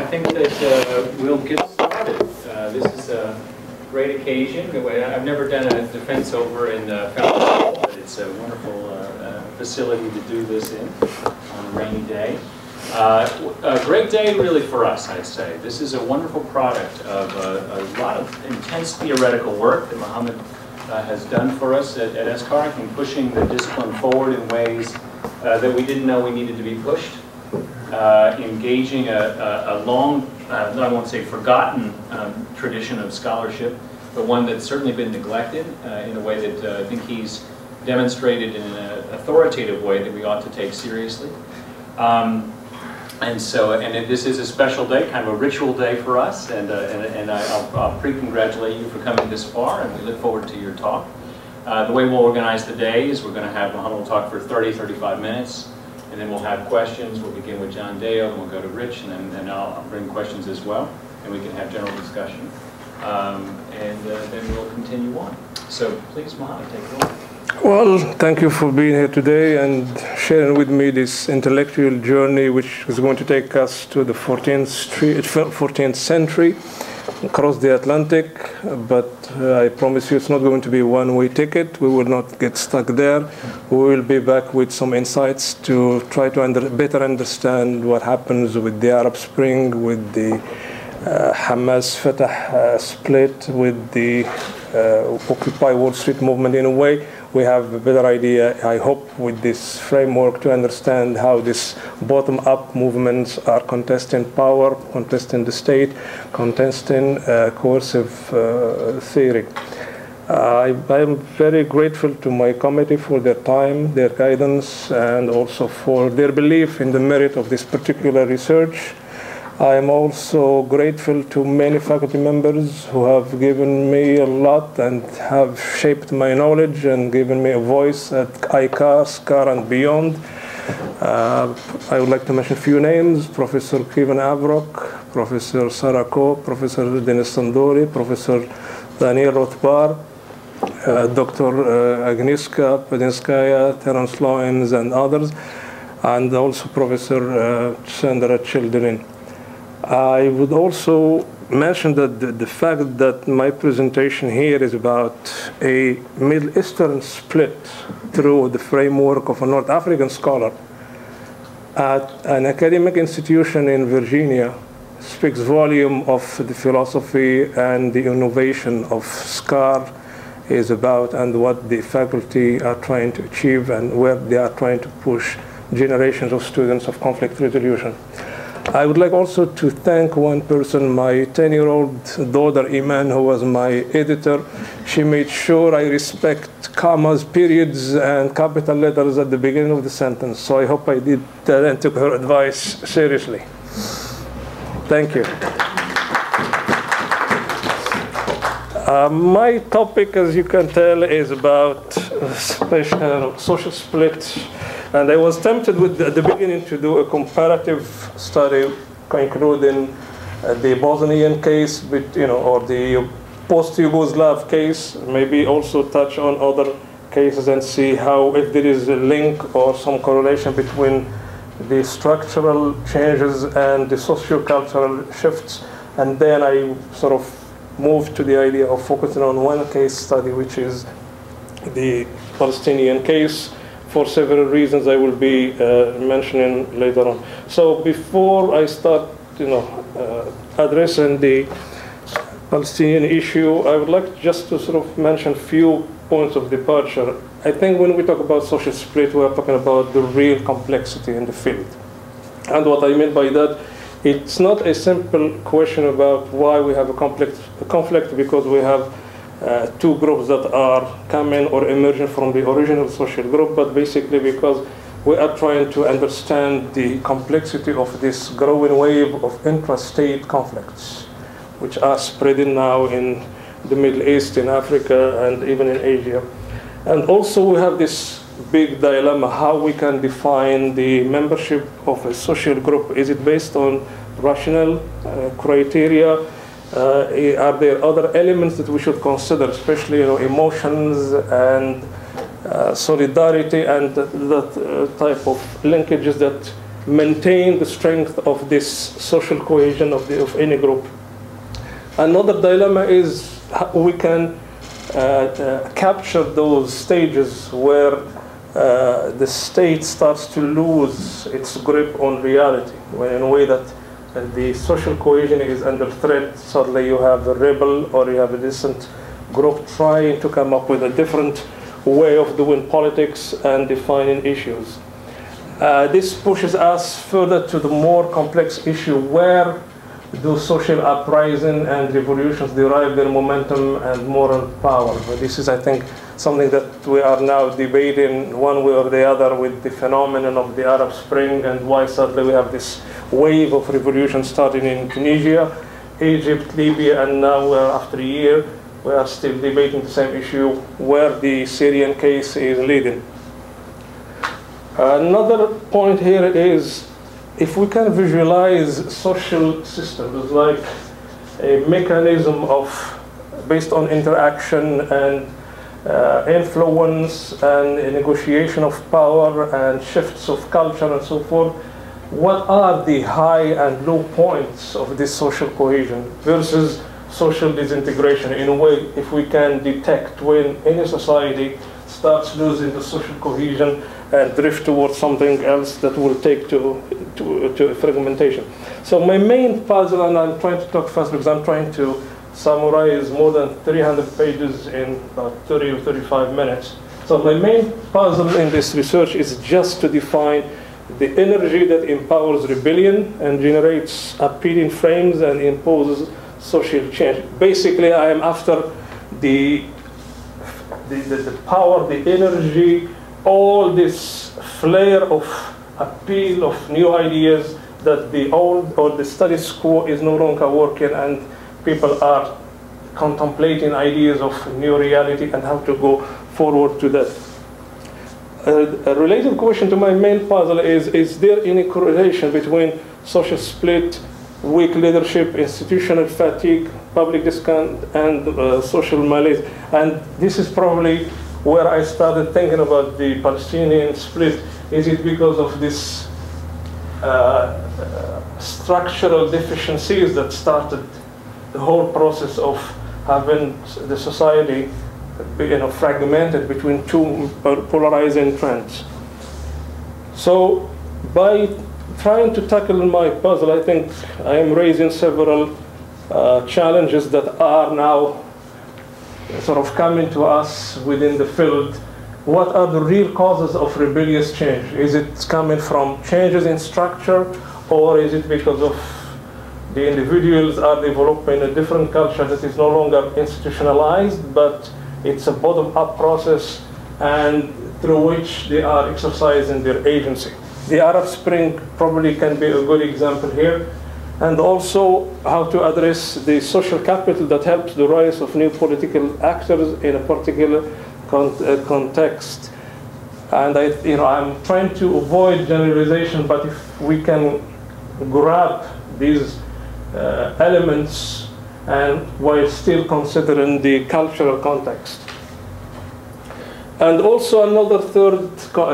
think that we'll get started. This is a great occasion. I've never done a defense over in Falmouth, but it's a wonderful facility to do this in on a rainy day. A great day really for us, I'd say. This is a wonderful product of a lot of intense theoretical work that Mohammed has done for us at SCARC in pushing the discipline forward in ways that we didn't know we needed to be pushed. Engaging a long, I won't say forgotten tradition of scholarship, but one that's certainly been neglected in a way that I think he's demonstrated in an authoritative way that we ought to take seriously. And this is a special day, kind of a ritual day for us, and I'll pre-congratulate you for coming this far, and we look forward to your talk. The way we'll organize the day is we're going to have Mohammed will talk for 35 minutes, and then we'll have questions. We'll begin with John Dale, and we'll go to Rich, and then I'll bring questions as well, and we can have general discussion. Then we'll continue on. So please, Mohammed, take it away. Well, thank you for being here today and sharing with me this intellectual journey which is going to take us to the 14th century across the Atlantic. But I promise you it's not going to be a one-way ticket. We will not get stuck there. We will be back with some insights to try to better understand what happens with the Arab Spring, with the Hamas-Fatah split, with the Occupy Wall Street movement. In a way, we have a better idea, I hope, with this framework to understand how these bottom-up movements are contesting power, contesting the state, contesting coercive theory. I am very grateful to my committee for their time, their guidance, and also for their belief in the merit of this particular research. I am also grateful to many faculty members who have given me a lot and have shaped my knowledge and given me a voice at ICAR, SCAR, and beyond. I would like to mention a few names: Professor Kevin Avrok, Professor Sarah Koh, Professor Denis Sandori, Professor Daniel Rothbar, Dr. Agnieszka Pedinskaya, Terence Lawrence, and others, and also Professor Sandra Children. I would also mention that the fact that my presentation here is about a Middle Eastern split through the framework of a North African scholar at an academic institution in Virginia speaks volume of the philosophy and the innovation of SCAR is about and what the faculty are trying to achieve and where they are trying to push generations of students of conflict resolution. I would like also to thank one person, my 10-year-old daughter, Iman, who was my editor. She made sure I respect commas, periods, and capital letters at the beginning of the sentence. So I hope I did that and took her advice seriously. Thank you. My topic, as you can tell, is about social split. And I was tempted at the beginning to do a comparative study, including the Bosnian case, or the post-Yugoslav case, maybe also touch on other cases and see how, if there is a link or some correlation between the structural changes and the socio-cultural shifts. And then I sort of moved to the idea of focusing on one case study, which is the Palestinian case, for several reasons I will be mentioning later on. So before I start, addressing the Palestinian issue, I would like just to sort of mention a few points of departure. I think when we talk about social split, we are talking about the real complexity in the field. And what I mean by that, it's not a simple question about why we have a conflict because we have two groups that are coming or emerging from the original social group, but basically because we are trying to understand the complexity of this growing wave of intrastate conflicts, which are spreading now in the Middle East, in Africa, and even in Asia. And also we have this big dilemma, how we can define the membership of a social group. Is it based on rational criteria? Are there other elements that we should consider, especially emotions and solidarity and that type of linkages that maintain the strength of this social cohesion of any group. Another dilemma is how we can capture those stages where the state starts to lose its grip on reality, in a way that the social cohesion is under threat. Suddenly you have a rebel or you have a distant group trying to come up with a different way of doing politics and defining issues. This pushes us further to the more complex issue: where do social uprising and revolutions derive their momentum and moral power? This is, I think, something that we are now debating one way or the other with the phenomenon of the Arab Spring, and why suddenly we have this wave of revolution starting in Tunisia, Egypt, Libya, and now after a year we are still debating the same issue, where the Syrian case is leading. Another point here is, if we can visualize social systems like a mechanism based on interaction and influence and a negotiation of power and shifts of culture and so forth, what are the high and low points of this social cohesion versus social disintegration? In a way, if we can detect when any society starts losing the social cohesion and drift towards something else that will take to fragmentation. So my main puzzle, and I'm trying to talk fast because I'm trying to summarize more than 300 pages in about 30 or 35 minutes. So my main puzzle in this research is just to define the energy that empowers rebellion and generates appealing frames and imposes social change. Basically, I am after the power, the energy, all this flare of appeal of new ideas that the old or the status quo is no longer working, and people are contemplating ideas of new reality and how to go forward to that. A related question to my main puzzle is there any correlation between social split, weak leadership, institutional fatigue, public discontent, and social malaise? And this is probably where I started thinking about the Palestinian split. Is it because of this structural deficiencies that started the whole process of having the society fragmented between two polarizing trends? So by trying to tackle my puzzle, I think I am raising several challenges that are now sort of coming to us within the field. What are the real causes of rebellious change? Is it coming from changes in structure, or is it because of the individuals are developing a different culture that is no longer institutionalized, but it's a bottom-up process and through which they are exercising their agency? The Arab Spring probably can be a good example here, and also how to address the social capital that helps the rise of new political actors in a particular context. And I'm trying to avoid generalization, but if we can grab these elements and while still considering the cultural context. And also another third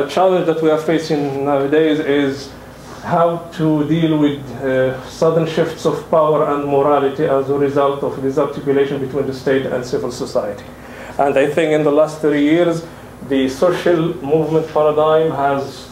challenge that we are facing nowadays is how to deal with sudden shifts of power and morality as a result of this articulation between the state and civil society. And I think in the last 30 years, the social movement paradigm has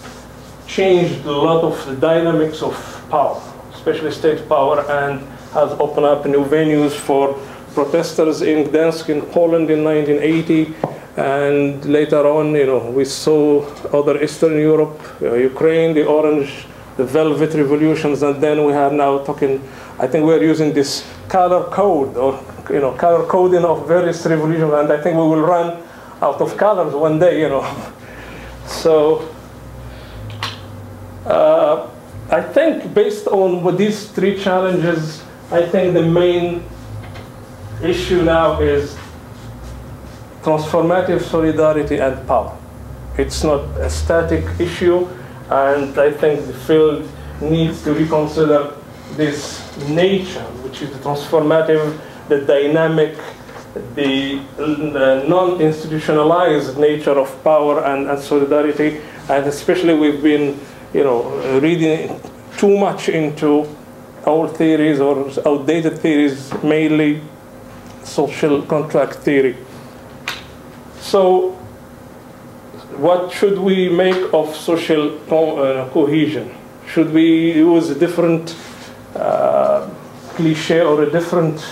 changed a lot of the dynamics of power, especially state power, and has opened up new venues for protesters in Gdansk in Poland in 1980. And later on, we saw other Eastern Europe, Ukraine, the Orange, the Velvet revolutions, and then we are now talking, I think we're using this color code, or color coding of various revolutions, and I think we will run out of colors one day, So I think based on these three challenges, I think the main issue now is transformative solidarity and power. It's not a static issue, and I think the field needs to reconsider this nature, which is the transformative, the dynamic, the non-institutionalized nature of power and solidarity. And especially we've been reading too much into old theories or outdated theories, mainly social contract theory. So what should we make of social cohesion? Should we use a different cliche or a different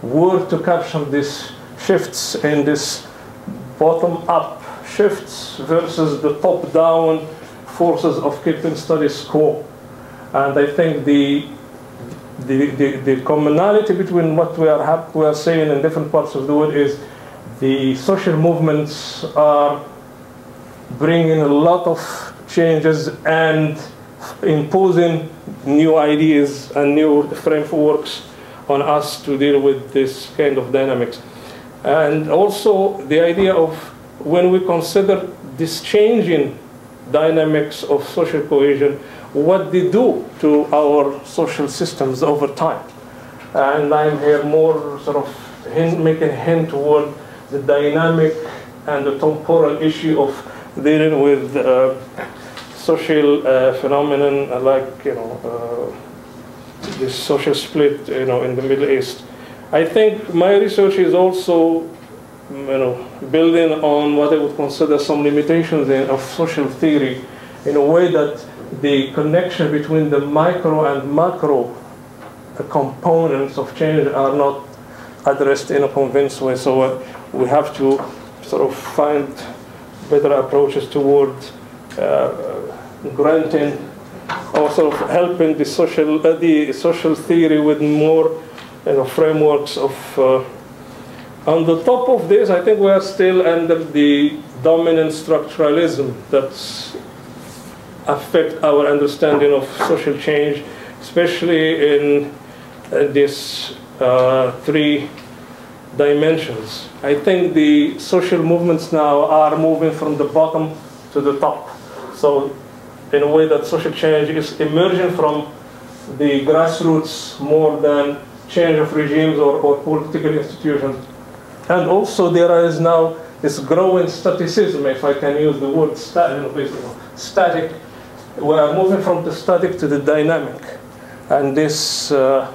word to capture these shifts in this bottom-up shifts versus the top-down forces of keeping status quo? And I think the commonality between what we are seeing in different parts of the world is the social movements are bringing a lot of changes and imposing new ideas and new frameworks on us to deal with this kind of dynamics. And also the idea of when we consider this changing dynamics of social cohesion, what they do to our social systems over time. And I'm here more sort of making a hint toward the dynamic and the temporal issue of dealing with social phenomenon like this social split in the Middle East. I think my research is also building on what I would consider some limitations of social theory, in a way that the connection between the micro and macro components of change are not addressed in a convinced way. So we have to sort of find better approaches toward granting or sort of helping the social theory with more frameworks of. On the top of this, I think we are still under the dominant structuralism that's affect our understanding of social change, especially in these three dimensions. I think the social movements now are moving from the bottom to the top. So in a way that social change is emerging from the grassroots more than change of regimes or political institutions. And also there is now this growing staticism, if I can use the word static. We are moving from the static to the dynamic. And this, could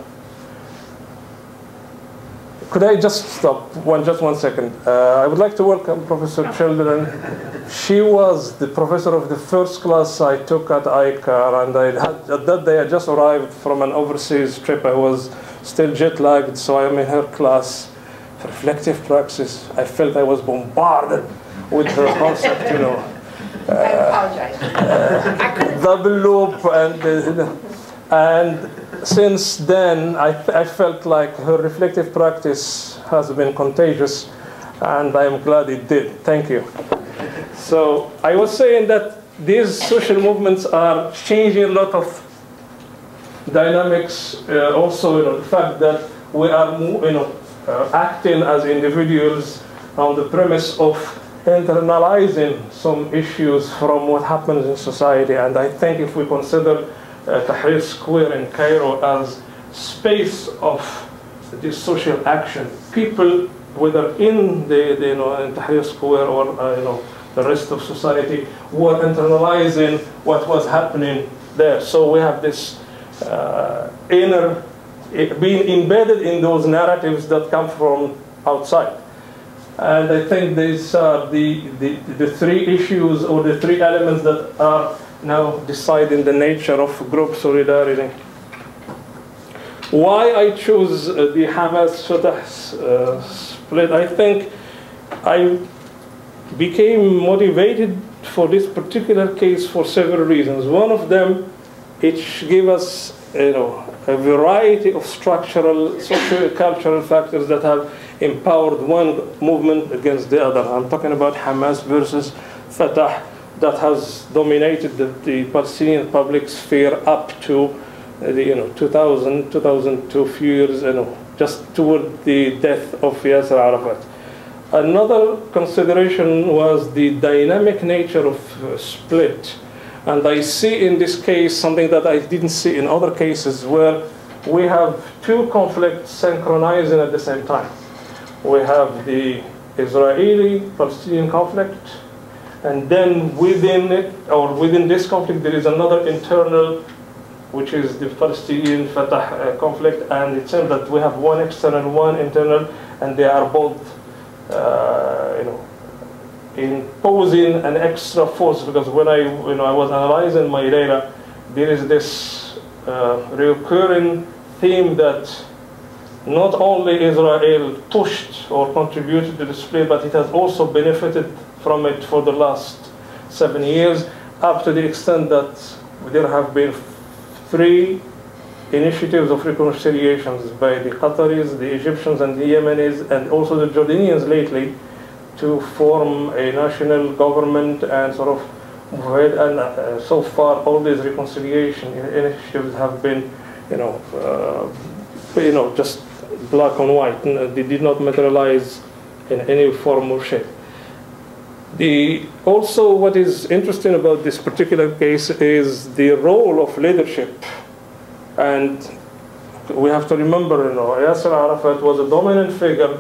I just stop just one second? I would like to welcome Professor Children. She was the professor of the first class I took at ICAR, and at that day I just arrived from an overseas trip. I was still jet lagged, so I'm in her class. Reflective praxis. I felt I was bombarded with her concept, I apologize. Double loop, and since then I felt like her reflective practice has been contagious, and I am glad it did. Thank you. So I was saying that these social movements are changing a lot of dynamics. Also, the fact that we are, acting as individuals on the premise of internalizing some issues from what happens in society. And I think if we consider Tahrir Square in Cairo as space of this social action, people, whether in in Tahrir Square or the rest of society, were internalizing what was happening there. So we have this inner being embedded in those narratives that come from outside. And I think these are the three issues or the three elements that are now deciding the nature of group solidarity. Why I choose the Hamas-Fatah split? I think I became motivated for this particular case for several reasons. One of them, it gave us a variety of structural, socio-cultural factors that have empowered one movement against the other. I'm talking about Hamas versus Fatah, that has dominated the Palestinian public sphere up to 2000, 2002, few years, just toward the death of Yasser Arafat. Another consideration was the dynamic nature of split. And I see in this case something that I didn't see in other cases, where we have two conflicts synchronizing at the same time. We have the Israeli-Palestinian conflict, And then within it, or within this conflict, there is another internal, which is the Palestinian-Fatah conflict, and it seems that we have one external, one internal, and they are both, imposing an extra force. Because when I was analyzing my data, there is this recurring theme that not only Israel pushed or contributed to the split, but it has also benefited from it for the last 7 years, up to the extent that there have been 3 initiatives of reconciliations by the Qataris, the Egyptians, and the Yemenis, and also the Jordanians lately, to form a national government and sort of move ahead. And so far, all these reconciliation initiatives have been, just black and white. They did not materialize in any form or shape. Also, what is interesting about this particular case is the role of leadership. And we have to remember, Yasser Arafat was a dominant figure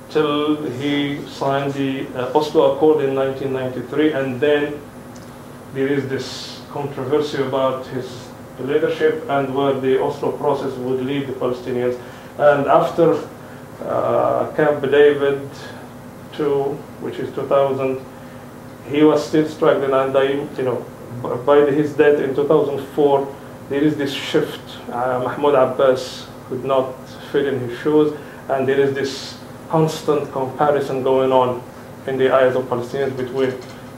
till he signed the Oslo Accord in 1993, and then there is this controversy about his leadership and where the Oslo process would lead the Palestinians. And after Camp David II, which is 2000, he was still struggling, and by his death in 2004, there is this shift. Mahmoud Abbas could not fit in his shoes, and there is this constant comparison going on in the eyes of Palestinians between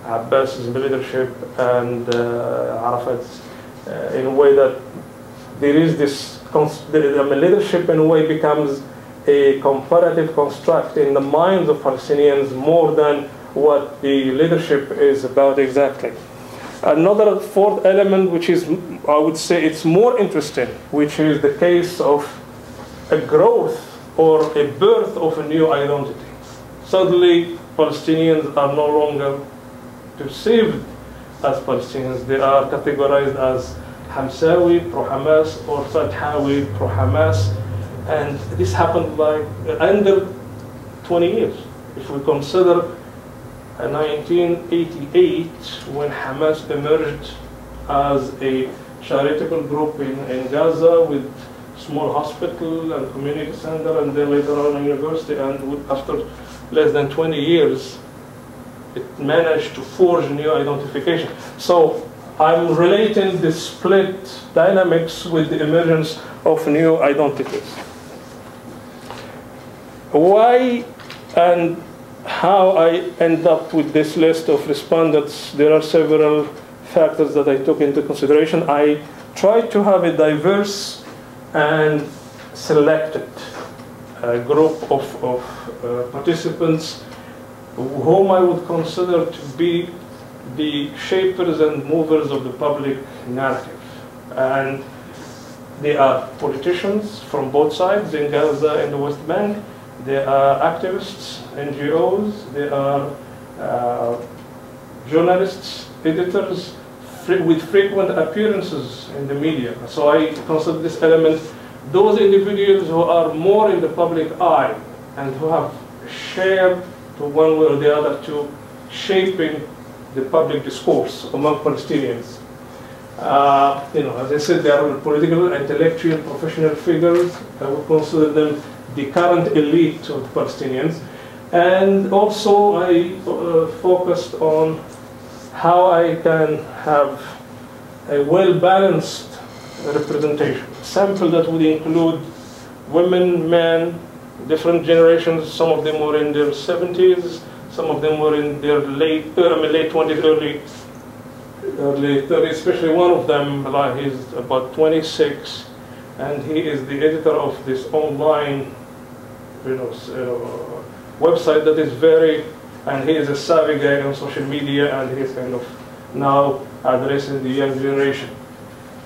Abbas's leadership and Arafat's, in a way that there is this leadership in a way becomes a comparative construct in the minds of Palestinians more than what the leadership is about exactly. Another 4th element, which is, I would say, it's more interesting, which is the case of a growth or a birth of a new identity. Suddenly, Palestinians are no longer perceived as Palestinians. They are categorized as Hamsawi, pro-Hamas, or Fathawi, pro-Hamas. And this happened like under 20 years. If we consider 1988, when Hamas emerged as a charitable group in Gaza with small hospital and community center, and then later on a university, and after less than 20 years, it managed to forge a new identification. So I'm relating the split dynamics with the emergence of new identities. Why and how I end up with this list of respondents, there are several factors that I took into consideration. I tried to have a diverse and selected group of participants whom I would consider to be the shapers and movers of the public narrative. And they are politicians from both sides in Gaza and the West Bank. They are activists, NGOs, they are journalists, editors, with frequent appearances in the media. So I consider this element, those individuals who are more in the public eye and who have shared to one way or the other to shaping the public discourse among Palestinians. As I said, they are political, intellectual, professional figures. I would consider them the current elite of the Palestinians. And also I focused on how I can have a well-balanced representation. A sample that would include women, men, different generations. Some of them were in their 70s, some of them were in their late 20s, early 30s, especially one of them, he's about 26, and he is the editor of this online website that is and he is a savvy guy on social media, and he's kind of now addressing the young generation.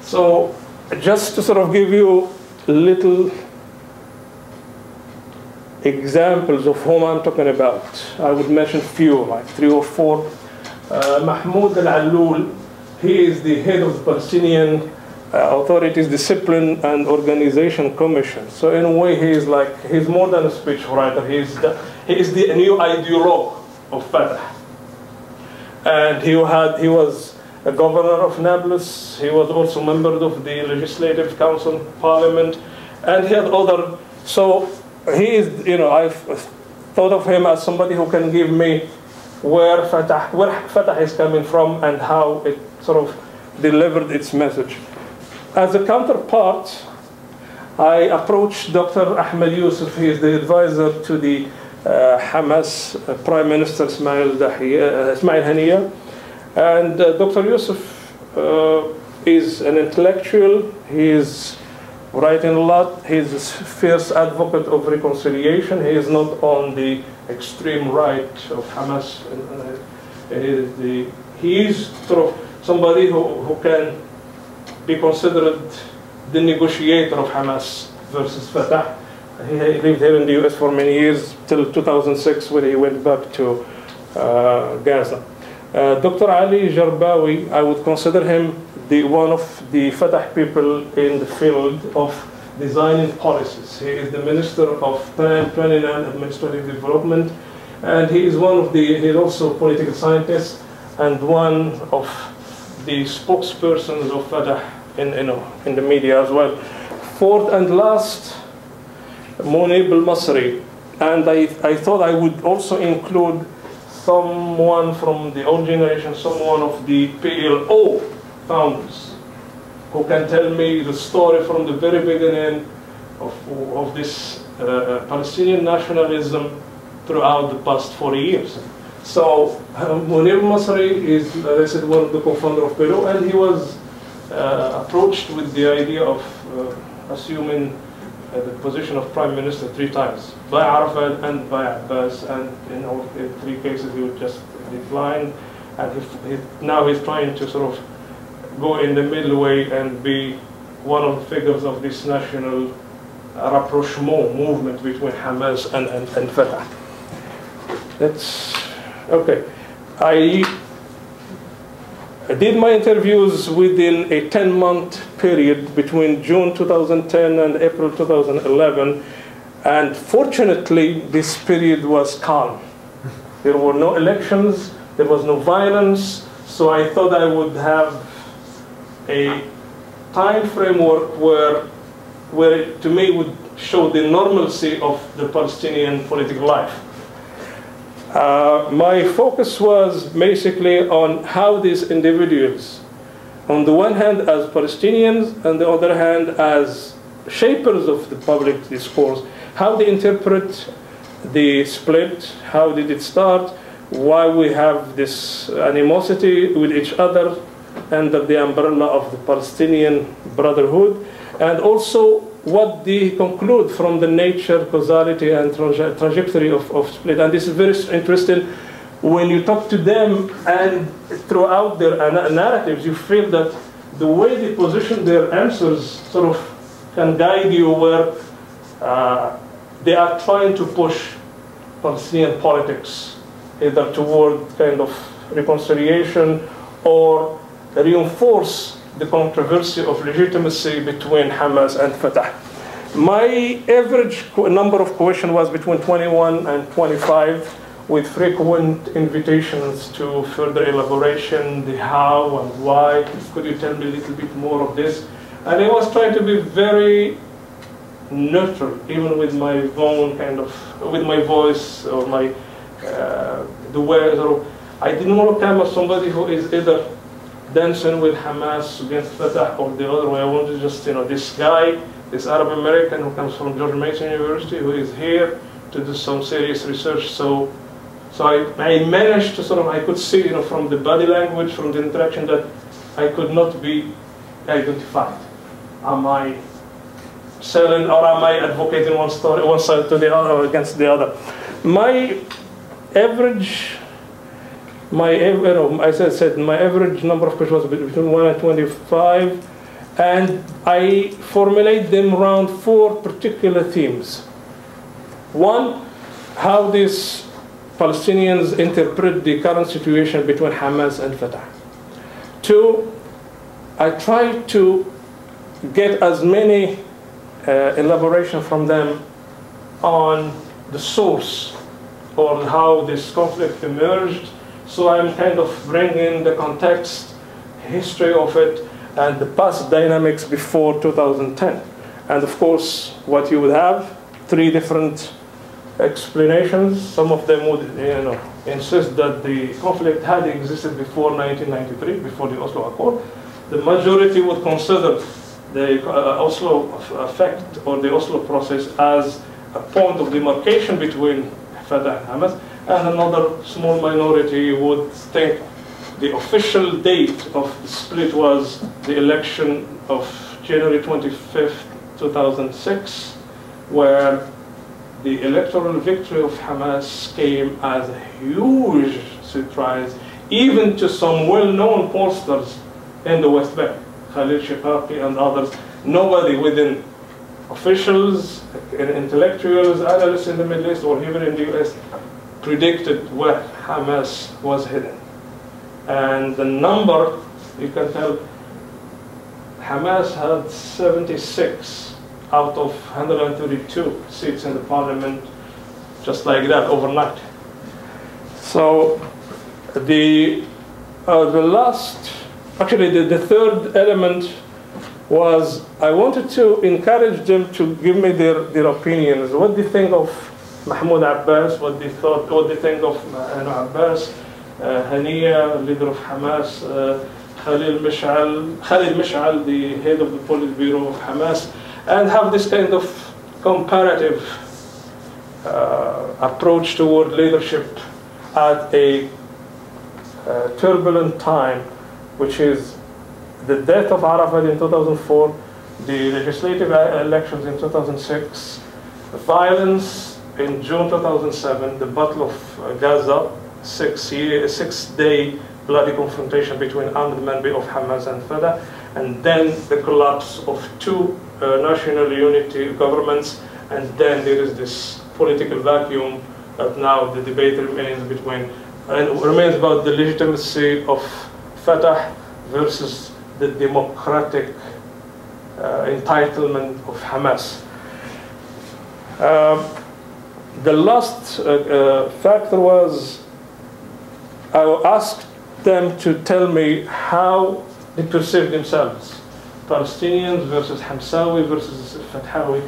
So just to sort of give you little examples of whom I'm talking about, I would mention few, like 3 or 4. Mahmoud Al-Allul, he is the head of the Palestinian Authorities Discipline and Organization Commission. So in a way, he's more than a speechwriter. He is the new ideologue of Fatah. And he was a governor of Nablus. He was also a member of the Legislative Council Parliament, and he had other. So he is, I've thought of him as somebody who can give me where Fatah is coming from and how it sort of delivered its message. As a counterpart, I approached Dr. Ahmed Yusuf. He is the advisor to the Hamas Prime Minister Ismail Haniyeh. And Dr. Yusuf is an intellectual. He is writing a lot. He is a fierce advocate of reconciliation. He is not on the extreme right of Hamas. He is sort of somebody who can be considered the negotiator of Hamas versus Fatah. He lived here in the US for many years, till 2006 when he went back to Gaza. Dr. Ali Cherkaoui, I would consider him one of the Fatah people in the field of designing policies. He is the Minister of Planning and Administrative Development, and he is he's also a political scientist and one of the spokespersons of Fatah in the media as well. Fourth and last, Munib al-Masri, and I thought I would also include someone from the old generation, someone of the PLO founders, who can tell me the story from the very beginning of this Palestinian nationalism throughout the past 40 years. So Munib al-Masri is, as I said, one of the co-founders of PLO, and he was approached with the idea of assuming the position of Prime Minister 3 times, by Arafat and by Abbas, and in all 3 cases he would just decline, and now he's trying to sort of go in the middle way and be one of the figures of this national rapprochement movement between Hamas and Fatah. That's okay. I did my interviews within a 10-month period between June 2010 and April 2011, and fortunately this period was calm. There were no elections, there was no violence, so I thought I would have a time framework where it, to me, would show the normalcy of the Palestinian political life. My focus was basically on how these individuals, on the one hand as Palestinians, and on the other hand as shapers of the public discourse, how they interpret the split, how did it start, why we have this animosity with each other under the umbrella of the Palestinian Brotherhood, and also what they conclude from the nature, causality, and trajectory of split. And this is very interesting. When you talk to them and throughout their narratives, you feel that the way they position their answers sort of can guide you where they are trying to push Palestinian politics, either toward kind of reconciliation or reinforce the controversy of legitimacy between Hamas and Fatah. My average number of questions was between 21 and 25, with frequent invitations to further elaboration, the how and why. Could you tell me a little bit more of this? And I was trying to be very neutral, even with my own kind of, with my voice or my, the way, I didn't want to come as somebody who is either dancing with Hamas against Fatah or the other way. I wanted just, this guy, this Arab American who comes from George Mason University, who is here to do some serious research. So I managed to I could see, from the body language, from the interaction, that I could not be identified. Am I selling or am I advocating one side to the other or against the other? My average, as I said, my average number of questions was between 1 and 25, and I formulate them around 4 particular themes. One, how these Palestinians interpret the current situation between Hamas and Fatah. 2, I try to get as many elaboration from them on the source, on how this conflict emerged, So I'm kind of bringing the context, history of it, and the past dynamics before 2010. And of course, what you would have, 3 different explanations. Some of them would insist that the conflict had existed before 1993, before the Oslo Accord. The majority would consider the Oslo effect or the Oslo process as a point of demarcation between Fatah and Hamas, and another small minority would think the official date of the split was the election of January 25th, 2006, where the electoral victory of Hamas came as a huge surprise, even to some well-known pollsters in the West Bank, Mohammed Cherkaoui and others. Nobody within officials, intellectuals, analysts in the Middle East, or even in the US, predicted where Hamas was heading. And the number, you can tell, Hamas had 76 out of 132 seats in the parliament, just like that, overnight. So the third element was I wanted to encourage them to give me their opinions. What do you think of Mahmoud Abbas? What do you think of Abbas, Haniya, leader of Hamas, Khalid Mish'al, the head of the Politburo of Hamas, and have this kind of comparative approach toward leadership at a turbulent time, which is the death of Arafat in 2004, the legislative elections in 2006, the violence in June 2007, the Battle of Gaza, 6-day bloody confrontation between armed men of Hamas and Fatah, and then the collapse of 2 national unity governments, and then there is this political vacuum that now the debate remains about the legitimacy of Fatah versus the democratic entitlement of Hamas. The last factor was I asked them to tell me how they perceive themselves, Palestinians versus Hamsawi versus Fathawi,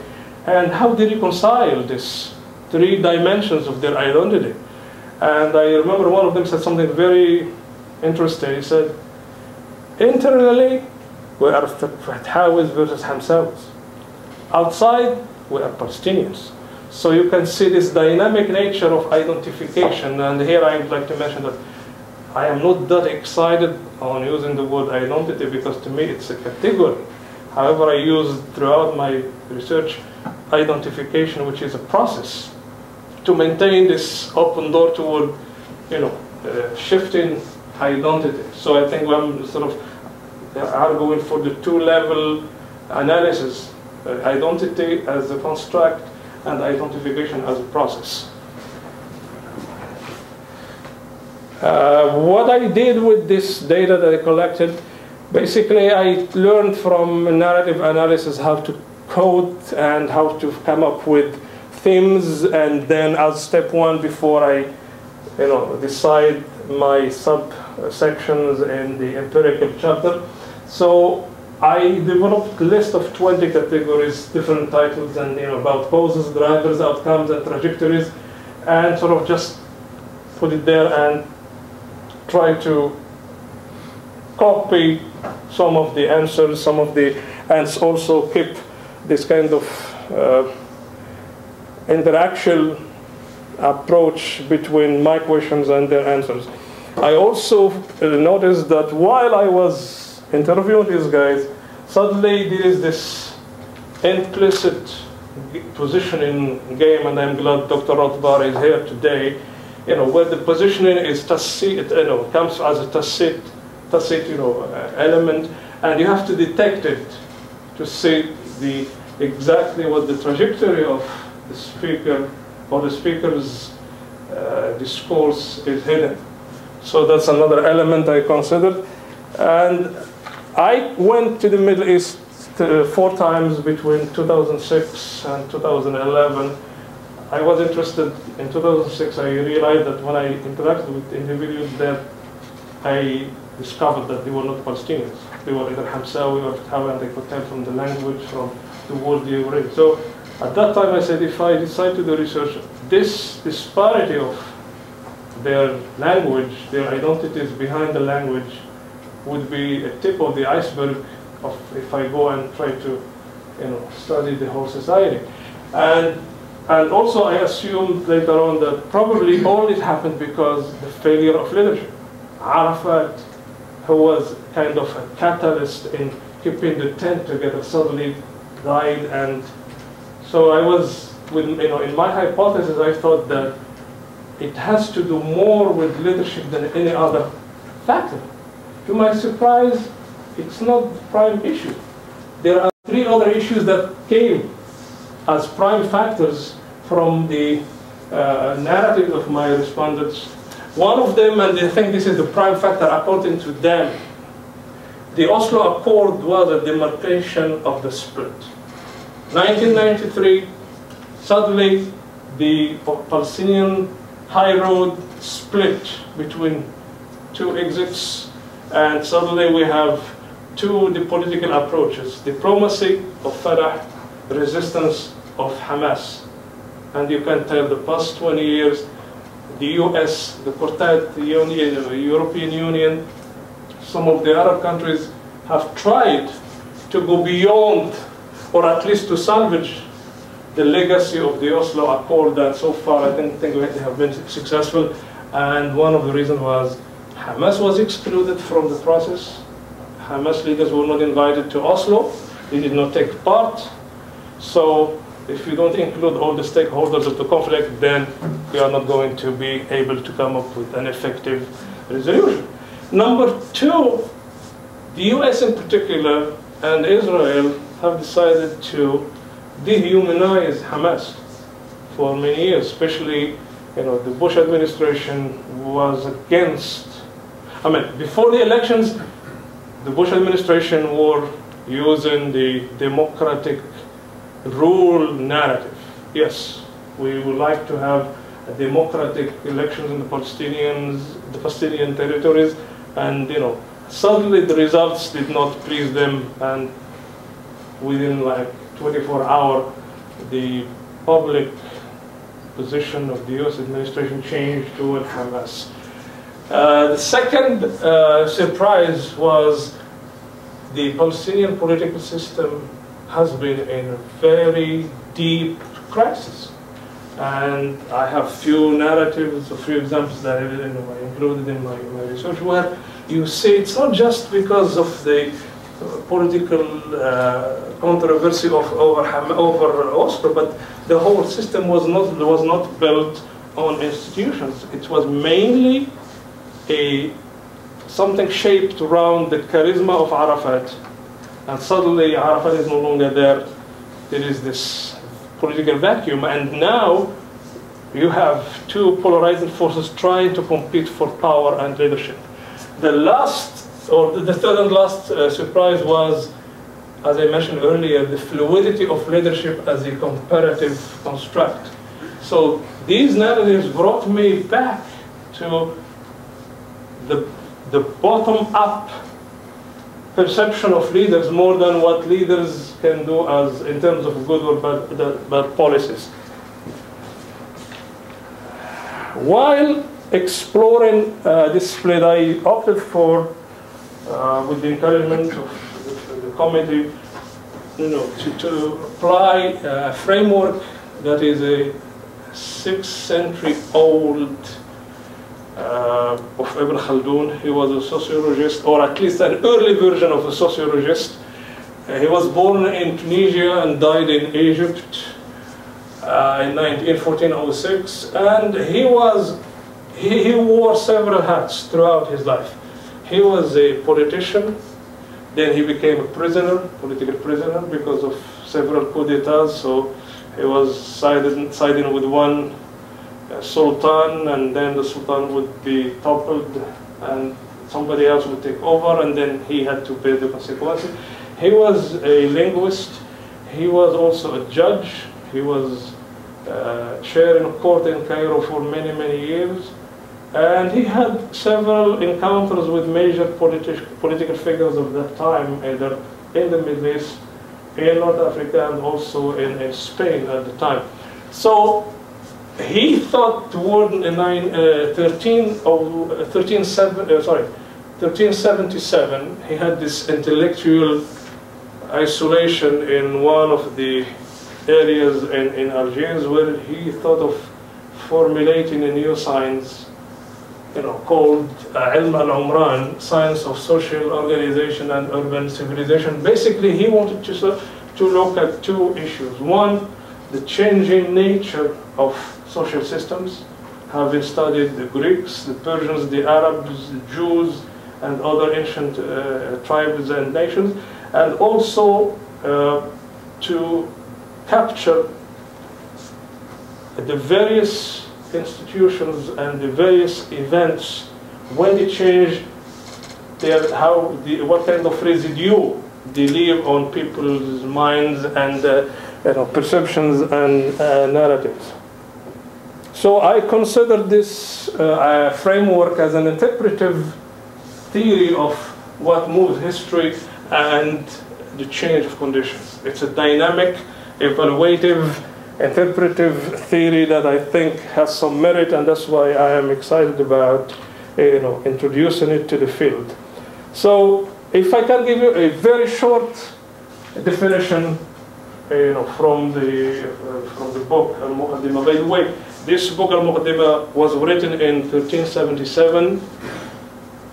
and how they reconcile these 3 dimensions of their identity. And I remember one of them said something very interesting. He said, internally, we are Fathawis versus Hamsawis. Outside, we are Palestinians. So you can see this dynamic nature of identification. And here I would like to mention that I am not that excited on using the word identity because to me it's a category. However, I use throughout my research identification, which is a process to maintain this open door toward, shifting identity. So I think I'm sort of arguing for the 2-level analysis, identity as a construct and identification as a process. What I did with this data that I collected, basically I learned from narrative analysis how to code and how to come up with themes, and then as step 1 before I decide my subsections in the empirical chapter. So I developed a list of 20 categories, different titles, and about causes, drivers, outcomes, and trajectories, and sort of just put it there and try to copy some of the answers, and also keep this kind of interaction approach between my questions and their answers. I also noticed that while I was interviewing these guys, suddenly there is this implicit positioning game, and I'm glad Dr. Rothbar is here today, where the positioning is tacit, comes as a tacit element, and you have to detect it to see exactly what the trajectory of the speaker or the speaker's discourse is hidden. So that's another element I considered. And I went to the Middle East 4 times between 2006 and 2011. I was interested in 2006. I realized that when I interacted with individuals that I discovered that they were not Palestinians. They were either Hamsawi or Fathawi, and they could tell from the language, from the word they were in. So at that time I said, if I decide to do research, this disparity of their language, their identities behind the language, would be a tip of the iceberg of if I go and try to, study the whole society. And also I assumed later on that probably all it happened because the failure of leadership. Arafat, who was kind of a catalyst in keeping the tent together, suddenly died. And so I was, in my hypothesis, I thought that it has to do more with leadership than any other factor. To my surprise, it's not the prime issue. There are 3 other issues that came as prime factors from the narrative of my respondents. One of them, and I think this is the prime factor according to them, the Oslo Accord was a demarcation of the split. 1993, suddenly the Palestinian high road split between 2 exits, and suddenly we have the political approaches: diplomacy of Fatah, resistance of Hamas. And you can tell the past 20 years, the US, the Quartet, the European Union, some of the Arab countries have tried to go beyond, or at least to salvage, the legacy of the Oslo Accord, that so far I think they have been successful. And one of the reasons was Hamas was excluded from the process. Hamas leaders were not invited to Oslo. They did not take part. So if you don't include all the stakeholders of the conflict, then you are not going to be able to come up with an effective resolution. Number 2, the US in particular and Israel have decided to dehumanize Hamas for many years, especially the Bush administration was against, before the elections, the Bush administration were using the democratic rule narrative. Yes, we would like to have a democratic elections in the Palestinian territories, and suddenly the results did not please them, and within 24 hours, the public position of the US administration changed toward Hamas. The second surprise was the Palestinian political system has been in a very deep crisis. And I have few narratives, a few examples that I included in my research, where you see it's not just because of the political controversy over Oslo, but the whole system was not built on institutions. It was mainly something shaped around the charisma of Arafat, and suddenly Arafat is no longer there. There is this political vacuum, and now you have 2 polarizing forces trying to compete for power and leadership. The third and last surprise was, as I mentioned earlier, the fluidity of leadership as a comparative construct. So these narratives brought me back to the bottom-up perception of leaders more than what leaders can do as in terms of good or bad policies. While exploring this split, I opted for, with the encouragement of the committee, to apply a framework that is a 6th century old of Ibn Khaldun. He was a sociologist, or at least an early version of a sociologist. He was born in Tunisia and died in Egypt in 1406, and he wore several hats throughout his life. He was a politician, then he became a prisoner, political prisoner, because of several coups d'etat. So he was siding with one sultan, and then the sultan would be toppled, and somebody else would take over, and then he had to pay the consequences. He was a linguist. He was also a judge. He was chair in a court in Cairo for many, many years. And he had several encounters with major political figures of that time, either in the Middle East, in North Africa, and also in Spain at the time. So he thought toward 1377, he had this intellectual isolation in one of the areas in Algiers where he thought of formulating a new science, called Ilm al-Umran, science of social organization and urban civilization. Basically, he wanted to look at two issues. One, the changing nature of social systems, having studied the Greeks, the Persians, the Arabs, the Jews, and other ancient tribes and nations, and also to capture the various institutions and the various events when they change what kind of residue they leave on people's minds and perceptions and narratives. So I consider this framework as an interpretive theory of what moves history and the change of conditions. It's a dynamic, evaluative, interpretive theory that I think has some merit, and that's why I am excited about introducing it to the field. So if I can give you a very short definition from the book Al-Muqaddimah. By the way, this book Al-Muqaddimah was written in 1377.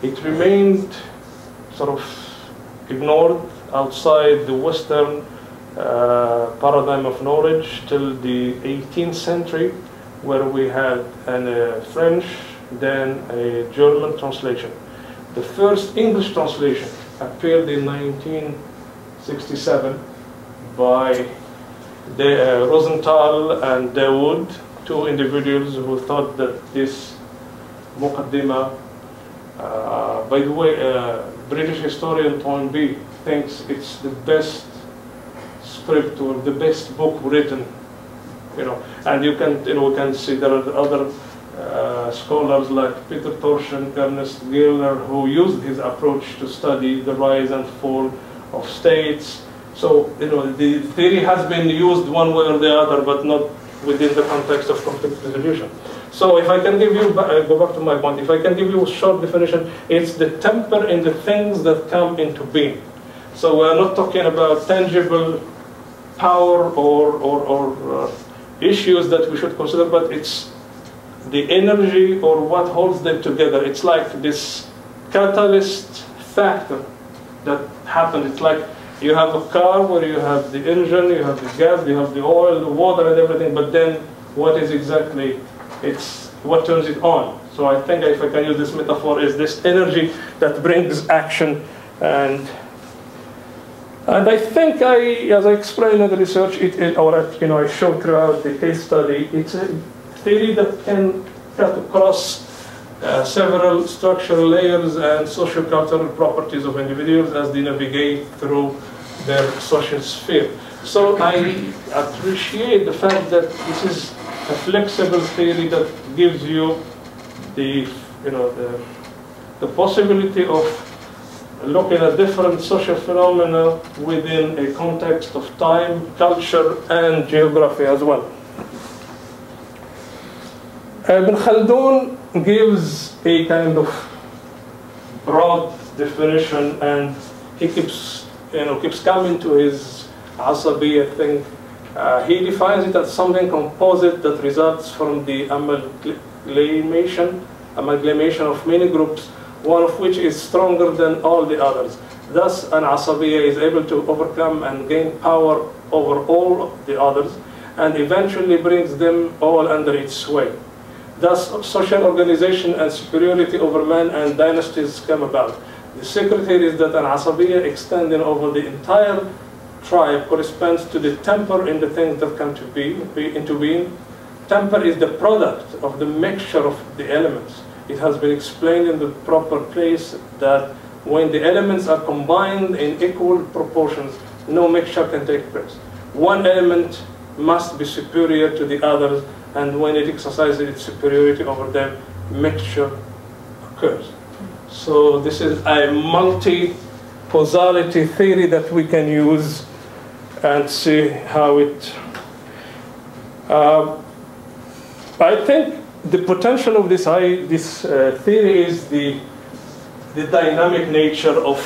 It remained sort of ignored outside the Western paradigm of knowledge till the 18th century, where we had a French, then a German translation. The first English translation appeared in 1967 by Rosenthal and Dawood, two individuals who thought that this Muqaddimah, by the way, British historian Toynbee thinks it's the best script or the best book written, and you can see there are other scholars like Peter Tosh and Ernest Gilner who used his approach to study the rise and fall of states. So the theory has been used one way or the other, but not within the context of conflict resolution. So if I can give you, go back to my point, if I can give you a short definition, it's the temper in the things that come into being. So we're not talking about tangible power or issues that we should consider, but it's the energy or what holds them together. It's like this catalyst factor that happened. It's like you have a car where you have the engine, you have the gas, you have the oil, the water and everything, but then what is exactly, it's what turns it on. So I think if I can use this metaphor, is this energy that brings action. And I think as I explained in the research, I showed throughout the case study, it's a theory that can cut across several structural layers and socio-cultural properties of individuals as they navigate through their social sphere. So I appreciate the fact that this is a flexible theory that gives you the possibility of looking at different social phenomena within a context of time, culture, and geography as well. Ibn Khaldun gives a kind of broad definition, and he keeps coming to his Asabiya thing. He defines it as something composite that results from the amalgamation of many groups, one of which is stronger than all the others. Thus, an Asabiya is able to overcome and gain power over all the others, and eventually brings them all under its sway. Thus, social organization and superiority over man and dynasties come about. The secret here is that an Asabiya extending over the entire tribe corresponds to the temper in the things that come to be into being. Temper is the product of the mixture of the elements. It has been explained in the proper place that when the elements are combined in equal proportions, no mixture can take place. One element must be superior to the others, and when it exercises its superiority over them, mixture occurs. So this is a multi-causality theory that we can use and see how it... I think the potential of this theory is the dynamic nature of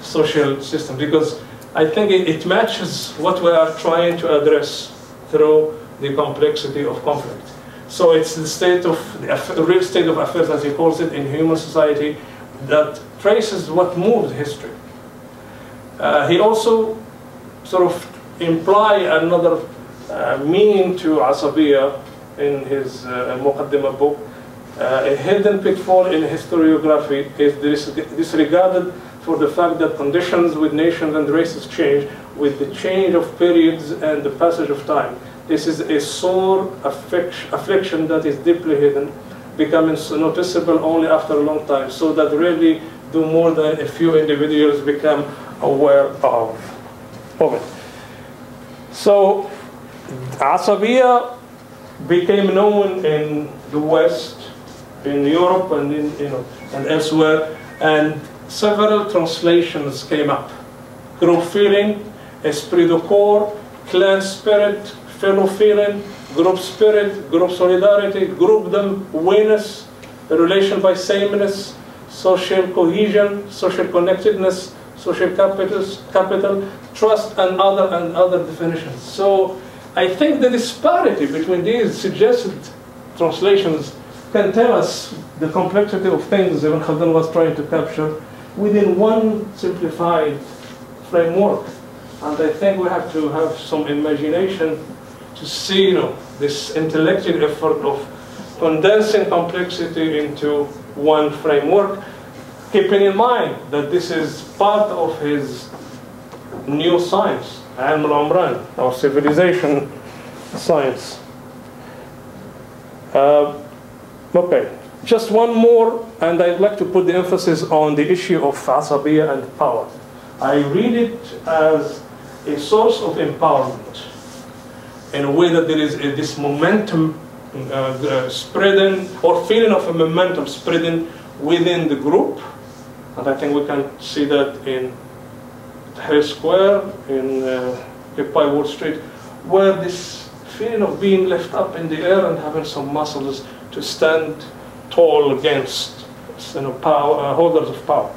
social systems, because I think it matches what we are trying to address through the complexity of conflict. So it's the state of, the real state of affairs, as he calls it, in human society that traces what moves history. He also sort of imply another meaning to Asabiya in his Muqaddimah book. A hidden pitfall in historiography is disregarded for the fact that conditions with nations and races change with the change of periods and the passage of time. This is a sore affliction that is deeply hidden, becoming noticeable only after a long time, so that really do more than a few individuals become aware of it. So Asabiya became known in the West, in Europe, and and elsewhere, and several translations came up. Group feeling, esprit de corps, clan spirit, fellow feeling, group spirit, group solidarity, groupdom, awareness, relation by sameness, social cohesion, social connectedness, social capital, trust, and other definitions. So I think the disparity between these suggested translations can tell us the complexity of things Ibn Khaldun was trying to capture within one simplified framework. And I think we have to have some imagination to see this intellectual effort of condensing complexity into one framework, keeping in mind that this is part of his new science, Ilm al-Umran, or civilization science. Okay, just one more, and I'd like to put the emphasis on the issue of Asabiya and power. I read it as a source of empowerment, in a way that there is this momentum spreading, or feeling of a momentum spreading within the group. And I think we can see that in Tahrir Square, in Occupy Wall Street, where this feeling of being left up in the air and having some muscles to stand tall against holders of power.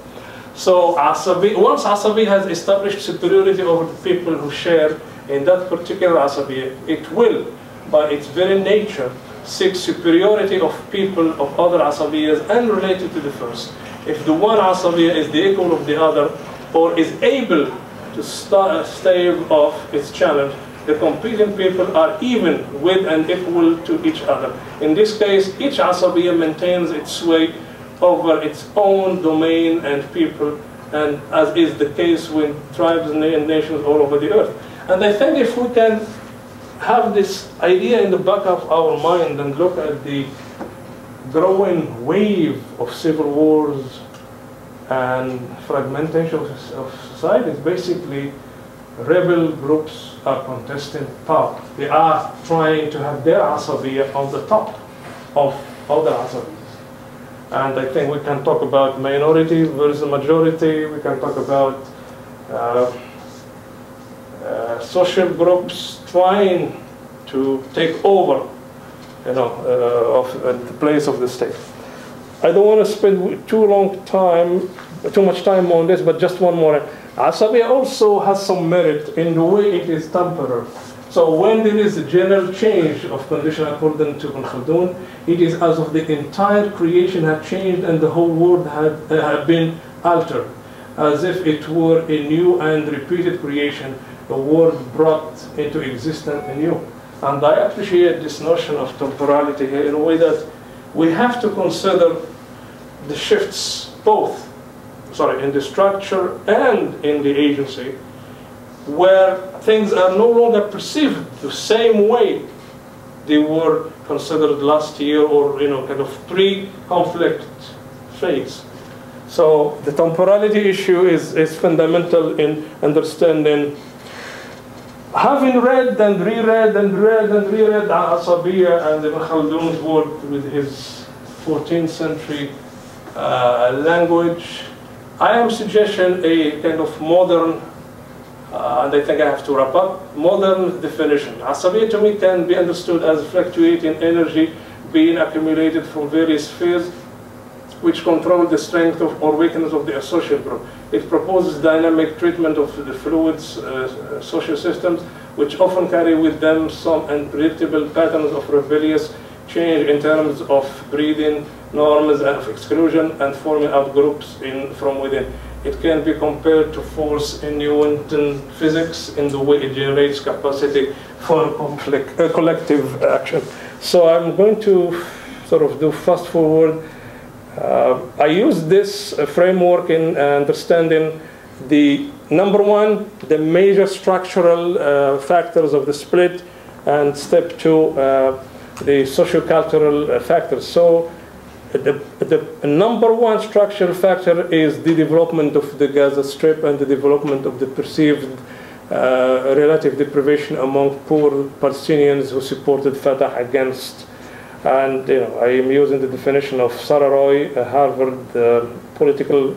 So once Asabiya has established superiority over the people who share in that particular Asabiya, it will, by its very nature, seek superiority of people of other Asabiyas and related to the first. If the one Asabiya is the equal of the other, or is able to stave off its challenge, the competing people are even with and equal to each other. In this case, each Asabiya maintains its sway over its own domain and people, and as is the case with tribes and nations all over the earth. And I think if we can have this idea in the back of our mind and look at the growing wave of civil wars and fragmentation of societies, basically rebel groups are contesting power. They are trying to have their Asabiya on the top of other Asabiyas. And I think we can talk about minority versus majority. We can talk about social groups trying to take over, the place of the state. I don't want to spend too much time on this, but just one more. Asabiya also has some merit in the way it is temporary. So when there is a general change of condition according to Ibn Khaldun, it is as if the entire creation had changed and the whole world had been altered, as if it were a new and repeated creation, the world brought into existence anew. And I appreciate this notion of temporality here in a way that we have to consider the shifts both, in the structure and in the agency, where things are no longer perceived the same way they were considered last year, or kind of pre-conflict phase. So the temporality issue is fundamental in understanding having read and reread and read and reread Asabiya and Ibn Khaldun's work with his 14th century language, I am suggesting a kind of modern, and I think I have to wrap up, modern definition. Asabiya to me can be understood as fluctuating energy being accumulated from various spheres which control the strength or weakness of the social group. It proposes dynamic treatment of the fluids, social systems, which often carry with them some unpredictable patterns of rebellious change in terms of breeding, norms of exclusion, and forming out groups from within. It can be compared to force in Newton physics in the way it generates capacity for collective action. So I'm going to sort of do fast forward. I use this framework in understanding the number one, the major structural factors of the split, and step two, the socio-cultural factors. So the number one structural factor is the development of the Gaza Strip and the development of the perceived relative deprivation among poor Palestinians who supported Fatah against. And I am using the definition of Sarah Roy, a Harvard political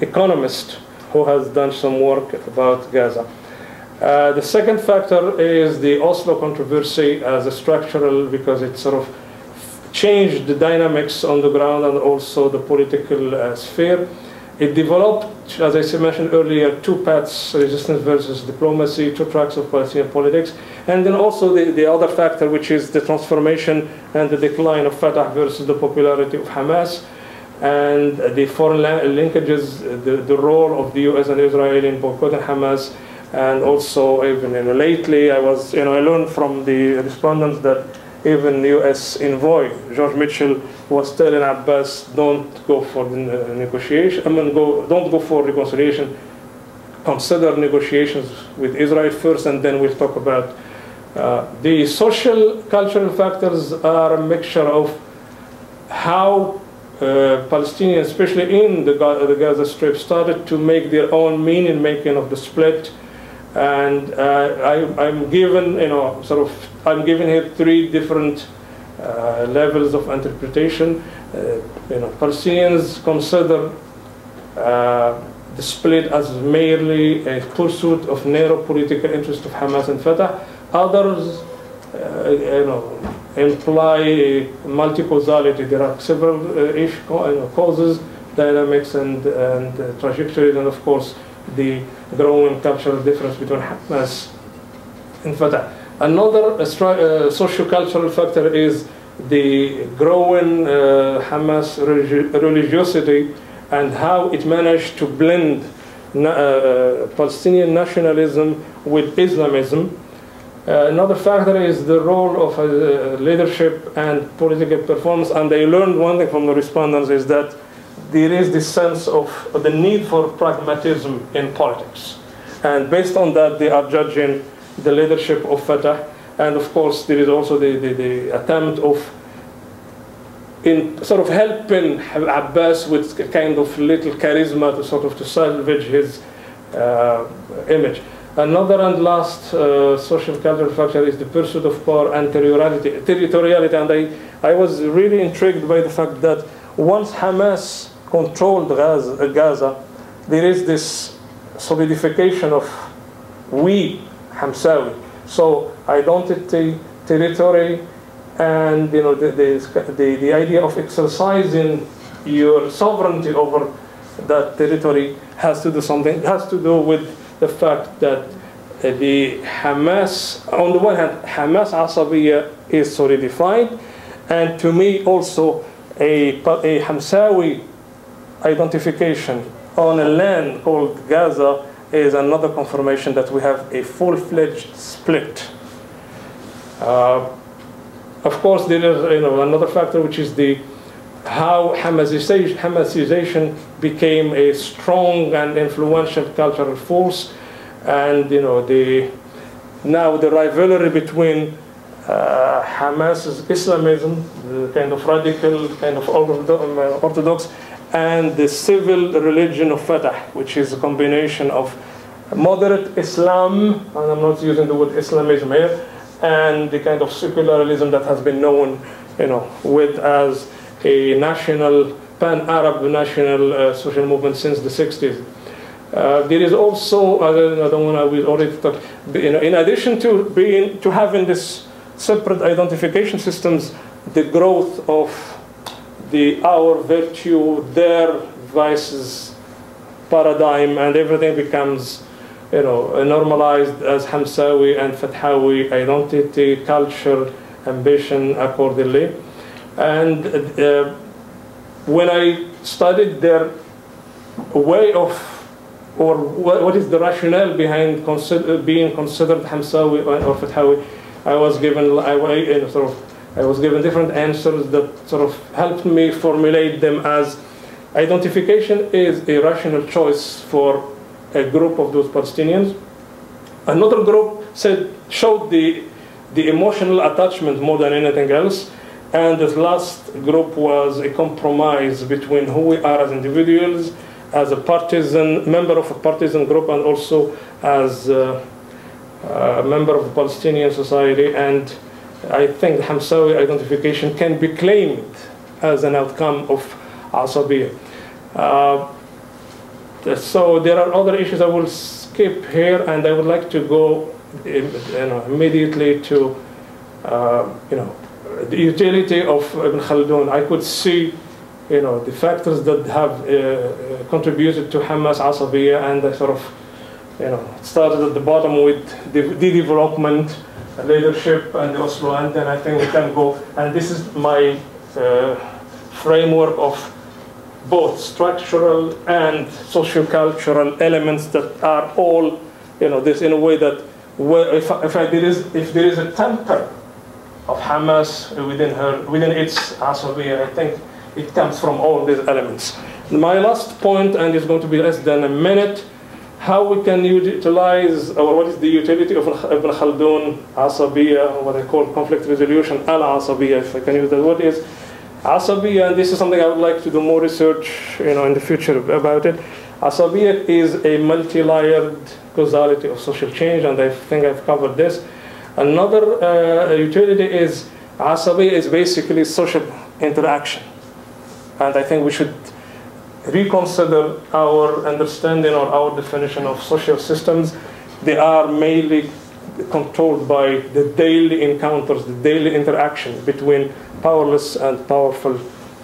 economist who has done some work about Gaza. The second factor is the Oslo controversy as a structural, because it sort of changed the dynamics on the ground and also the political sphere. It developed, as I mentioned earlier, two paths: resistance versus diplomacy, two tracks of Palestinian politics, and then also the other factor, which is the transformation and the decline of Fatah versus the popularity of Hamas, and the foreign linkages, the role of the US and Israel in boycotting Hamas, and also even lately I learned from the respondents that even US envoy George Mitchell was telling Abbas, don't go for the negotiation. Don't go for reconciliation. Consider negotiations with Israel first, and then we'll talk about the social cultural factors. Are a mixture of how Palestinians, especially in the Gaza Strip, started to make their own meaning making of the split. And I'm given, I'm given here three different levels of interpretation. Palestinians consider the split as merely a pursuit of narrow political interest of Hamas and Fatah. Others, imply multi-causality. There are several causes, dynamics, and trajectories, and of course the growing cultural difference between Hamas and Fatah. Another socio-cultural factor is the growing Hamas religiosity and how it managed to blend Palestinian nationalism with Islamism. Another factor is the role of leadership and political performance. And I learned one thing from the respondents is that there is this sense of the need for pragmatism in politics. And based on that, they are judging the leadership of Fatah. And of course, there is also the attempt of sort of helping Abbas with a kind of little charisma to salvage his image. Another and last social cultural factor is the pursuit of power and territoriality. And I was really intrigued by the fact that once Hamas controlled Gaza, there is this solidification of we, Hamsawi. So identity, territory, and the idea of exercising your sovereignty over that territory has to do with the fact that the Hamas, on the one hand, Hamas Asabiya is solidified, and to me also a Hamsawi identification on a land called Gaza is another confirmation that we have a full-fledged split. Of course, there is another factor, which is how Hamasization became a strong and influential cultural force, and now the rivalry between Hamas's Islamism, the kind of radical, kind of orthodox, and the civil religion of Fatah, which is a combination of moderate Islam, and I'm not using the word Islamism here, and the kind of secularism that has been known, with as a national, pan-Arab national social movement since the 60s. There is also, I don't want to already talk, in addition to having this separate identification systems, the growth of our virtue, their vices paradigm, and everything becomes normalized as Hamsawi and Fathawi identity, culture, ambition accordingly. And when I studied their way of, or what is the rationale behind being considered Hamsawi or Fathawi, I was given different answers that sort of helped me formulate them as identification is a rational choice for a group of those Palestinians. Another group showed the emotional attachment more than anything else. And this last group was a compromise between who we are as individuals, as a member of a partisan group, and also as a member of the Palestinian society. And I think the Hamsawi identification can be claimed as an outcome of Asabiya. So there are other issues I will skip here, and I would like to go immediately to the utility of Ibn Khaldun. I could see the factors that have contributed to Hamas Asabiya, and I sort of started at the bottom with the development, leadership, and the Oslo, and then I think we can go, and this is my framework of both structural and sociocultural elements that are all, this in a way that if there is a temper of Hamas within its Asabiya, I think it comes from all these elements. My last point, and it's going to be less than a minute, how we can utilize, or what is the utility of Ibn Khaldun Asabiya, what I call conflict resolution, al-Asabiya, if I can use that word, is Asabiya, and this is something I would like to do more research in the future about it. Asabiya is a multi-layered causality of social change, and I think I've covered this. Another utility is Asabiya is basically social interaction, and I think we should reconsider our understanding or our definition of social systems. They are mainly controlled by the daily encounters, the daily interaction between powerless and powerful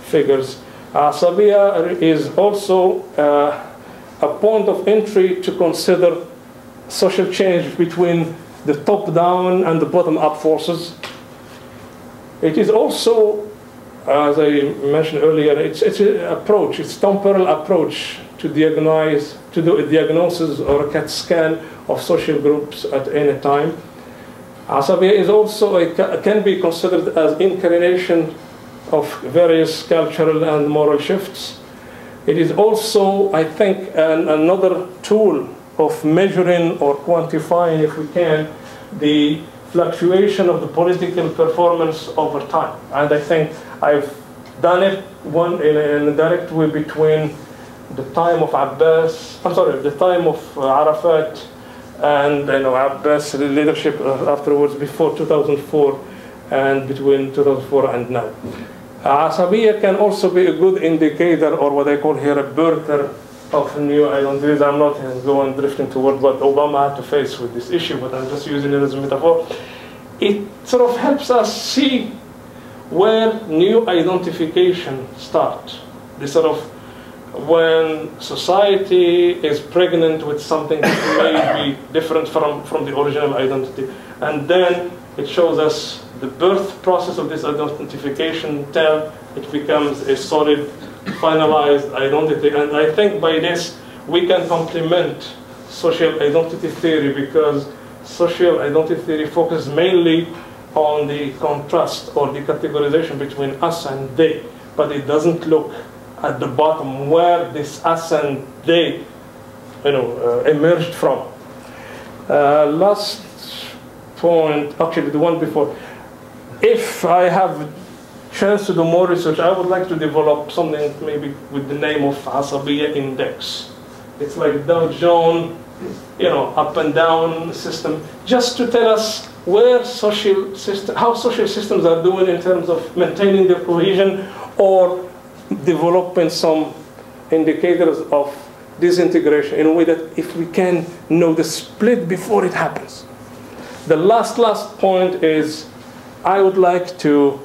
figures. Asabiya is also a point of entry to consider social change between the top-down and the bottom-up forces. It is also, as I mentioned earlier, it's an approach, it's temporal approach to do a diagnosis or a CAT scan of social groups at any time. Asabiya is also can be considered as incarnation of various cultural and moral shifts. It is also, I think, another tool of measuring or quantifying, if we can, the fluctuation of the political performance over time. And I think I've done it in a direct way between the time of the time of Arafat and Abbas leadership afterwards, before 2004, and between 2004 and now. Asabiya can also be a good indicator, or what I call here a birther of new identities. I'm not going drifting toward what Obama had to face with this issue, but I'm just using it as a metaphor. It sort of helps us see where new identification starts. This sort of, when society is pregnant with something that may be different from the original identity, and then it shows us the birth process of this identification till it becomes a solid, finalized identity. And I think by this we can complement social identity theory, because social identity theory focuses mainly on the contrast or the categorization between us and they, but it doesn't look at the bottom where this us and they emerged from. Last point, actually the one before. If I have a chance to do more research, I would like to develop something maybe with the name of Asabiya Index. It's like Dow Jones up and down system, just to tell us where how social systems are doing in terms of maintaining their cohesion or developing some indicators of disintegration in a way that if we can know the split before it happens. The last point is I would like to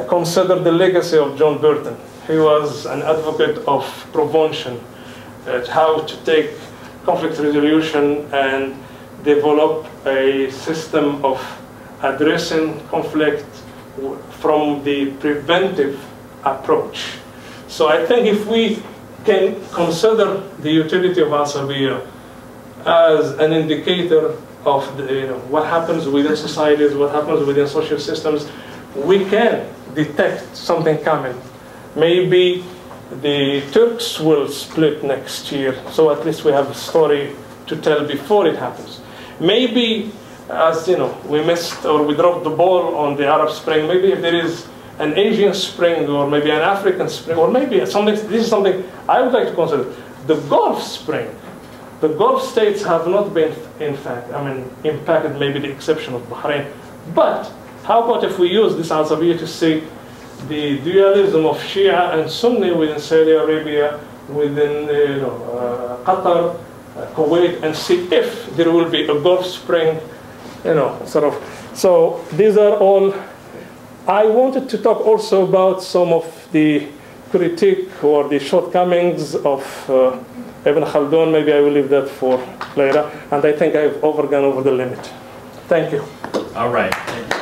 consider the legacy of John Burton. He was an advocate of prevention, how to take conflict resolution and develop a system of addressing conflict from the preventive approach. So I think if we can consider the utility of Asabiya as an indicator of what happens within societies, what happens within social systems, we can detect something coming. Maybe the Turks will split next year, so at least we have a story to tell before it happens. Maybe, as we missed or we dropped the ball on the Arab Spring, maybe if there is an Asian Spring or maybe an African Spring, or maybe something, this is something I would like to consider. The Gulf Spring. The Gulf states have not been, in fact, impacted, maybe the exception of Bahrain. But how about if we use this Asabiya to see the dualism of Shia and Sunni within Saudi Arabia, within Qatar, Kuwait, and see if there will be a Gulf Spring, So these are all. I wanted to talk also about some of the critique or the shortcomings of Ibn Khaldun. Maybe I will leave that for later. And I think I've gone over the limit. Thank you. All right. Thank you.